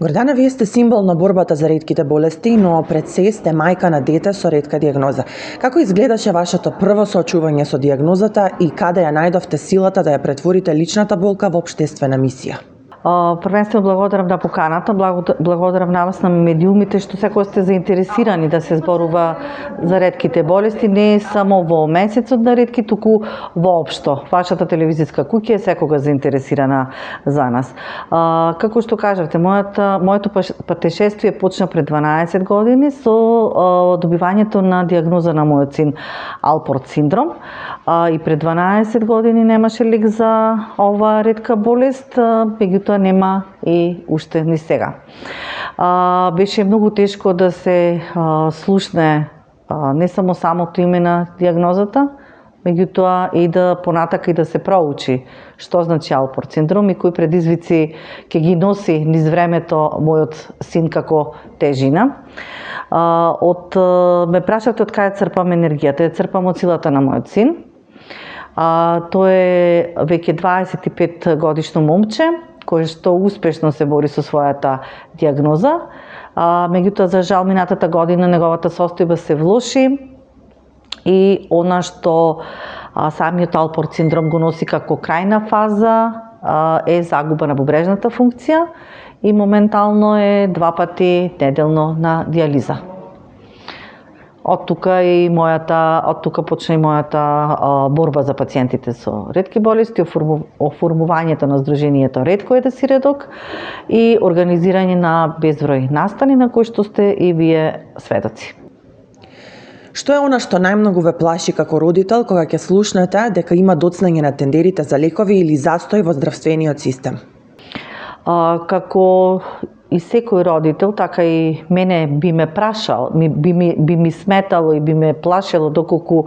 Гордана, вие сте символ на борбата за ретките болести, но пред се сте мајка на дете со ретка диагноза. Како изгледаше вашето прво соочување со диагнозата и каде ја најдовте силата да ја претворите личната болка во општествена мисија? Првенствено благодарам на поканата, благодарам на вас, на медиумите, што секој сте заинтересирани да се зборува за ретките болести, не само во месецот на ретки, туку воопшто. Вашата телевизиска куќа е секога заинтересирана за нас. Како што кажавте, моето патешествие почна пред 12 години со добивањето на диагноза на мојот син Алпорт синдром. И пред 12 години немаше лек за ова ретка болест, меѓутоа нема и уште ни сега. Беше многу тешко да се слушне не само самото име на диагнозата, меѓутоа и да понатака и да се проучи што значи Алпорт синдром и кои предизвици ќе ги носи низ времето мојот син како тежина. Ме прашавте од каде црпам енергијата. Ја црпам од силата на мојот син. Тој е веќе 25 годишно момче, кој што успешно се бори со својата диагноза. Меѓутоа, за жал, минатата година неговата состојба се влоши и она што самиот Алпорт синдром го носи како крајна фаза е загуба на бубрежната функција и моментално е 2 пати неделно на диализа. Од тука почна и мојата борба за пациентите со ретки болести, оформувањето на Сдруженијето Ретко е да си редок и организирање на безброј настани на кои што сте и вие сведоци. Што е она што најмногу ве плаши како родител кога ќе слушнете дека има доцнење на тендерите за лекови или застој во здравствениот систем? Како и секој родител, така и мене би ме прашал, би ми сметало и би ме плашело доколку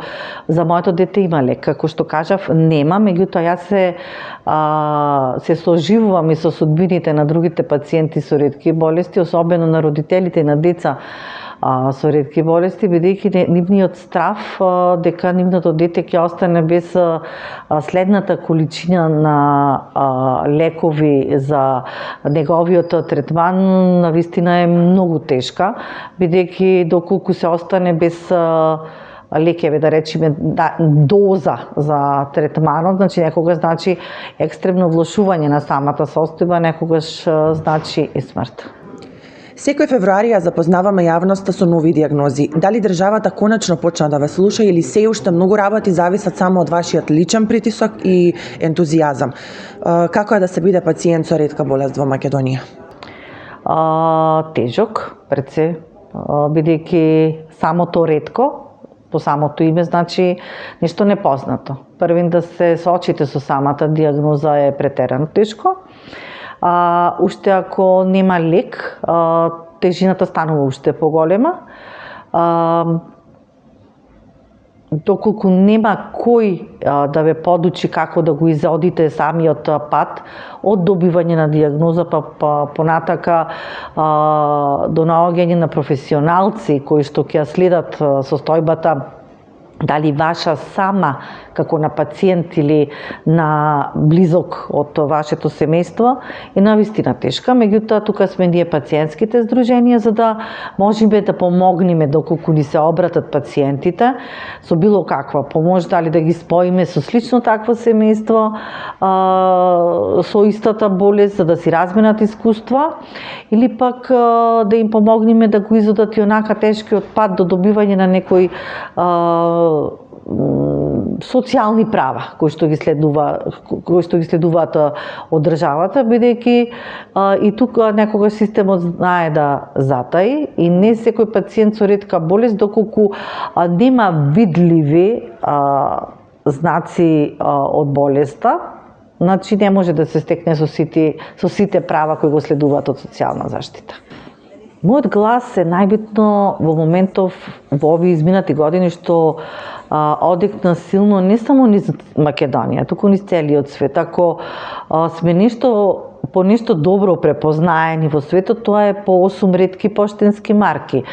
за моето дете има лек. Како што кажав, нема, меѓутоа јас се соживувам и со судбините на другите пациенти со ретки болести, особено на родителите и на деца со ретки болести, бидејќи нивниот страв дека нивното дете ќе остане без следната количина на лекови за неговиот третман, навистина е многу тешка, бидејќи доколку се остане без лекеве, да речеме, доза за третманот, значи некогаш значи екстремно влошување на самата состојба, некогаш значи и смрт. Секој февруари ја запознаваме јавноста со нови диагнози. Дали државата конечно почна да ве слуша или се уште многу работи зависат само од вашиот личен притисок и ентузијазам? Како е да се биде пациент со ретка болест во Македонија? Тежок, пред се, бидејќи самото ретко, по самото име, значи нешто непознато. Првин да се соочите со самата диагноза е претерано тешко. Уште ако нема лек, тежината станува уште поголема. Доколку нема кој да ве подучи како да го изодите самиот пат од добивање на диагноза па понатака до наоѓање на професионалци кои што ќе следат состојбата, дали ваша сама како на пациент или на близок од вашето семејство, е навистина тешка. Меѓутоа, тука сме ние пациентските здруженија за да можеме да помогнеме доколку ни се обратат пациентите со било каква помош, дали да ги споиме со слично такво семејство, со истата болест, за да си разменат искуства, или пак да им помогнеме да го изодат и онака тешкиот пат до добивање на некој социјални права кои што ги следуваат од државата, бидејќи и тука некогаш системот знае да затаи и не секој пациент со ретка болест доколку нема видливи знаци од болеста, значи не може да се стекне со сите права кои го следуваат од социјална заштита. Мојот глас е најбитно во моментов во овие изминати години што одекна силно не само низ Македонија, туку низ целиот свет. Ако сме по нешто добро препознаени во светот, тоа е по 8 ретки поштенски марки,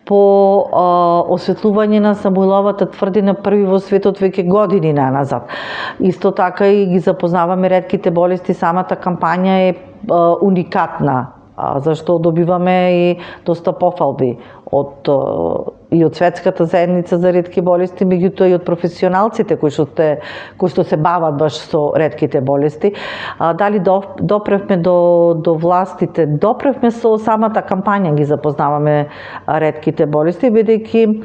по осветлување на Самуиловата тврдина први во светот веќе години назад. Исто така и ги запознаваме ретките болести, самата кампања е уникатна зашто добиваме и доста пофалби и од светската заедница за ретки болести, меѓутоа и од професионалците кои што се бават баш со ретките болести. Дали допревме до властите? Допревме со самата кампања, ги запознаваме ретките болести, бидејќи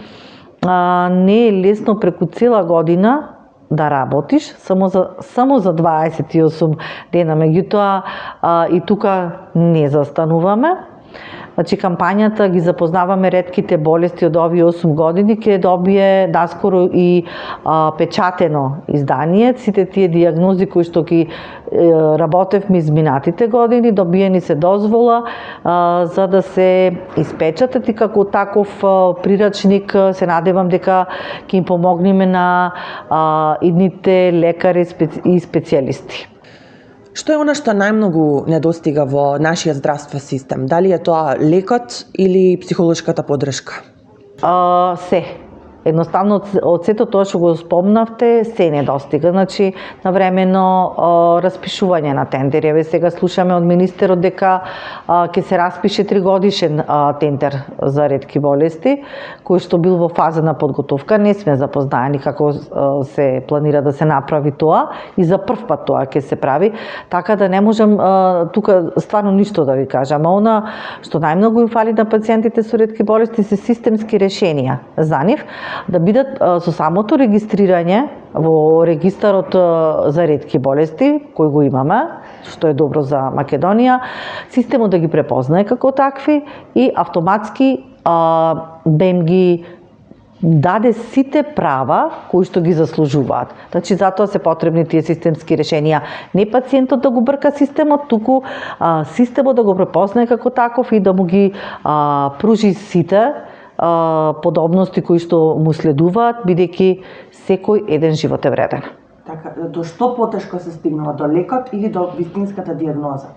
не е лесно преку цела година да работиш само за 28 дена, меѓутоа и тука не застануваме. Значи, кампањата ги запознаваме ретките болести од овие 8 години, ќе добие наскоро и печатено издание. Сите тие дијагнози кои што ги работевме изминатите години, добиени се дозвола за да се испечатат и како таков прирачник се надевам дека ќе им помогнеме на идните лекари и специјалисти. Што е она што најмногу недостига во нашиот здравствен систем? Дали е тоа лекот или психолошката поддршка? Се. Едноставно од сето тоа што го спомнавте, се недостига. Значи, навремено распишување на тендери. Еве сега слушаме од министерот дека ќе се распише 3-годишен тендер за ретки болести, кој што бил во фаза на подготовка. Не сме запознаени како се планира да се направи тоа и за прв пат тоа ќе се прави. Така да не можам тука стварно ништо да ви кажам. Она што најмногу им фали на пациентите со ретки болести се системски решенија за нив, да бидат со самото регистрирање во регистарот за ретки болести, кој го имаме, што е добро за Македонија, системот да ги препознае како такви и автоматски да им ги даде сите права кои што ги заслужуваат. Значи, затоа се потребни тие системски решенија. Не пациентот да го брка системот, туку системот да го препознае како таков и да му ги пружи сите подобности кои што му следуваат, бидејќи секој еден живот е вреден. Така, до што потешко се стигнува? До лекот или до вистинската дијагноза?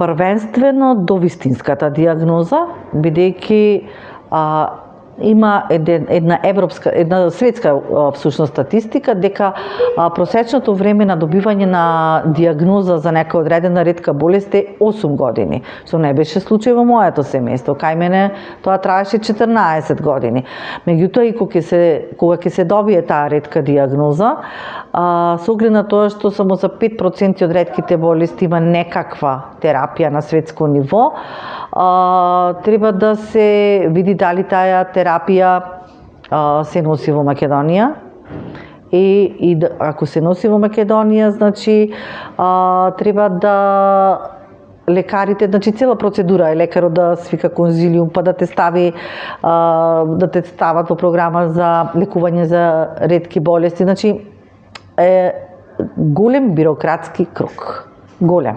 Првенствено до вистинската дијагноза, бидејќи има една светска всушност статистика дека просечното време на добивање на дијагноза за некоја одредена ретка болест е 8 години, што не беше случај во моето семејство. Кај мене тоа траеше 14 години. Меѓутоа и кога ќе се добие таа ретка дијагноза, со оглед на тоа што само за 5% од ретките болести има некаква терапија на светско ниво, треба да се види дали таа терапија се носи во Македонија и ако се носи во Македонија, значи треба да лекарите, значи цела процедура е лекарот да свика конзилиум, па да те стават во програма за лекување за ретки болести, значи е голем бирократски круг. Голем.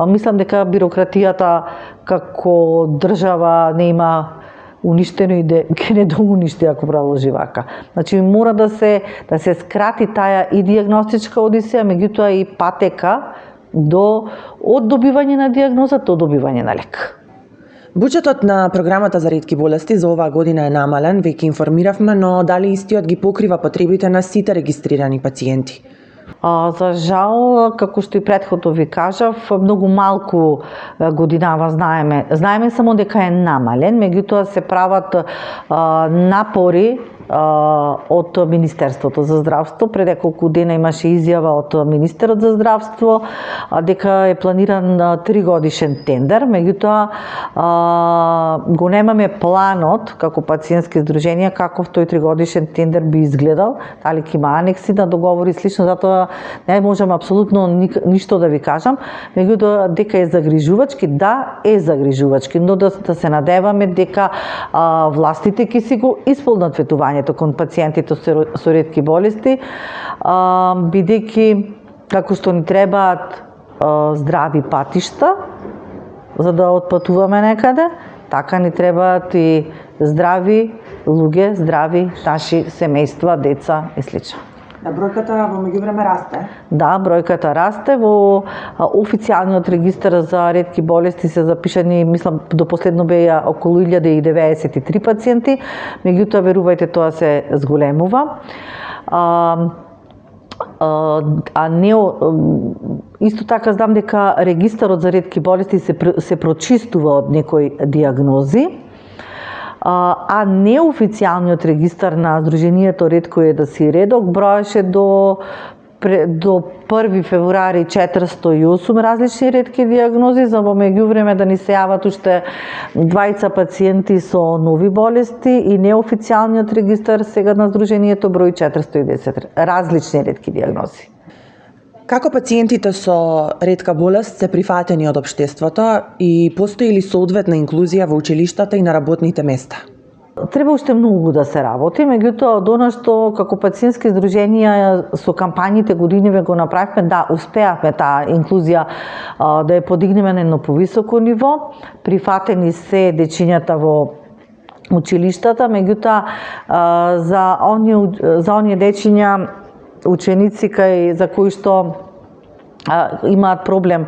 Мислам дека бирократијата како држава не има уништено и ќе не доуништи ако продолжи вака. Значи мора да се скрати таа и дијагностичка одисеја, меѓутоа и патека од добивање на дијагноза до добивање на лек. Буџетот на програмата за ретки болести за оваа година е намален, веќе информиравме, но дали истиот ги покрива потребите на сите регистрирани пациенти? За жал, како што и претходно ви кажав, многу малку годинава знаеме. Знаеме само дека е намален, меѓутоа се прават напори од Министерството за здравство. Пред неколку дена имаше изјава од Министерот за здравство дека е планиран 3-годишен тендер, меѓутоа го немаме планот како пациентски здруженија каков тој 3-годишен тендер би изгледал, дали ќе има анекси на договори слично, затоа не можам апсолутно ништо да ви кажам, меѓутоа дека е загрижувачки, да, е загрижувачки, но да се надеваме дека властите ќе си го исполнат ветувањето кон пациентите со ретки болести, бидејќи како што ни требаат здрави патишта за да отпатуваме некаде, така ни требаат и здрави луѓе, здрави наши семејства, деца и слично. Да, бројката во меѓувреме расте? Да, бројката расте. Во официјалниот регистар за ретки болести се запишани, мислам, до последно беа околу 1093 пациенти, меѓутоа, верувајте, тоа се зголемува. а не исто така знам дека регистарот за ретки болести се прочистува од некои диагнози, а неофицијалниот регистар на Сдруженијето Ретко е да си редок броеше до 1 февруари 408 различни ретки диагнози, за во меѓувреме да ни се јават уште 20 пациенти со нови болести и неофицијалниот регистар сега на Сдруженијето брои 410 различни ретки диагнози. Како пациентите со ретка болест се прифатени од општеството и постои ли соодветна инклузија во училиштата и на работните места? Треба уште многу да се работи, меѓутоа од она што како пациентски здруженија со кампањите годиниве го направивме, да, успеавме таа инклузија да ја подигнеме на едно повисоко ниво. Прифатени се дечињата во училиштата, меѓутоа за оние дечиња ученици за кои што имаат проблем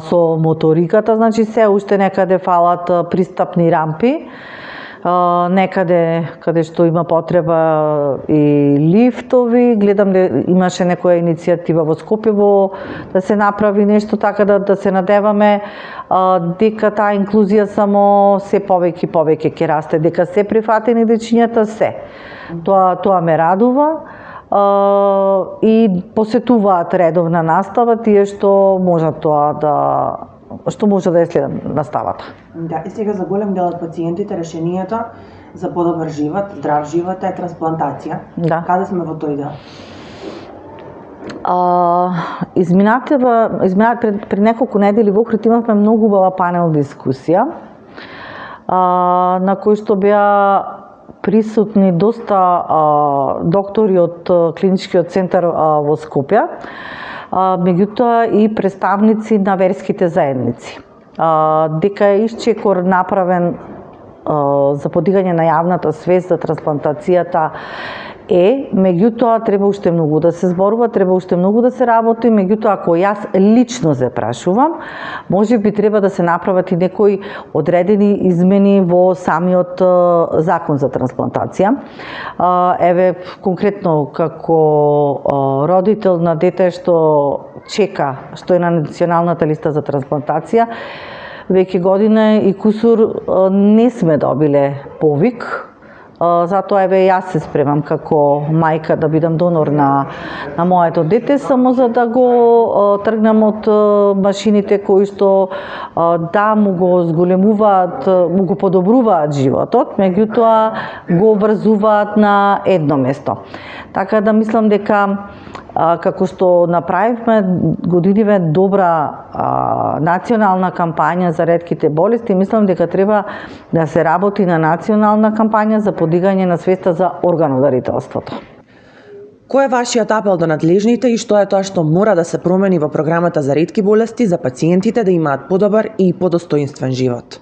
со моториката, значи се уште некаде фалат пристапни рампи, некаде каде што има потреба и лифтови. Гледам да имаше некоја иницијатива во Скопје да се направи нешто така да се надеваме дека таа инклузија само се повеќе ќе расте, дека се прифатени дечињата се. Тоа ме радува. И посетуваат редовна настава тие што може да ја следат наставата. Да, и сега за голем дел од пациентите решението за подобар живот, здрав живот е трансплантација. Да. Каде сме во тој дел? Пред неколку недели во Охрид имавме многу убава панел дискусија на кој што беа присутни доста доктори од клиничкиот центар во Скопје, меѓутоа и представници на верските заедници. Дека е исчекор направен за подигање на јавната свест за трансплантацијата меѓутоа треба уште многу да се зборува, треба уште многу да се работи, меѓутоа ако јас лично се прашувам, можеби треба да се направат и некои одредени измени во самиот закон за трансплантација. Еве конкретно како родител на дете што чека, што е на националната листа за трансплантација, веќе година и кусур не сме добиле повик. Затоа еве јас се спремам како мајка да бидам донор на моето дете, само за да го тргнам од машините кои што да му го зголемуваат, му го подобруваат животот, меѓутоа го врзуваат на едно место. Така да мислам дека како што направивме годиниве добра национална кампања за ретките болести, мислам дека треба да се работи на национална кампања за подигање на свеста за органодарителството. Кој е вашиот апел до надлежните и што е тоа што мора да се промени во програмата за ретки болести за пациентите да имаат подобар и подостоинствен живот?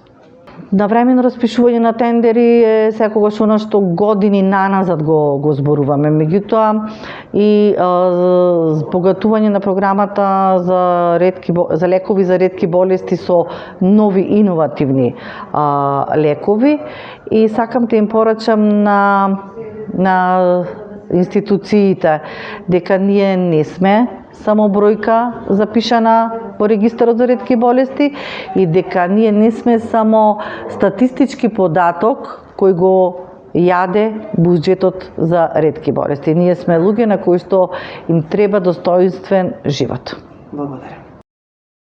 Навремено распишување на тендери е секогаш она што години наназад го зборуваме. Меѓутоа и збогатување на програмата за лекови за ретки болести со нови иновативни лекови и сакам да им порачам на институциите дека ние не сме само бројка запишана во регистарот за ретки болести и дека ние не сме само статистички податок кој го јаде буџетот за ретки болести. Ние сме луѓе на кои што им треба достоинствен живот. Благодарам.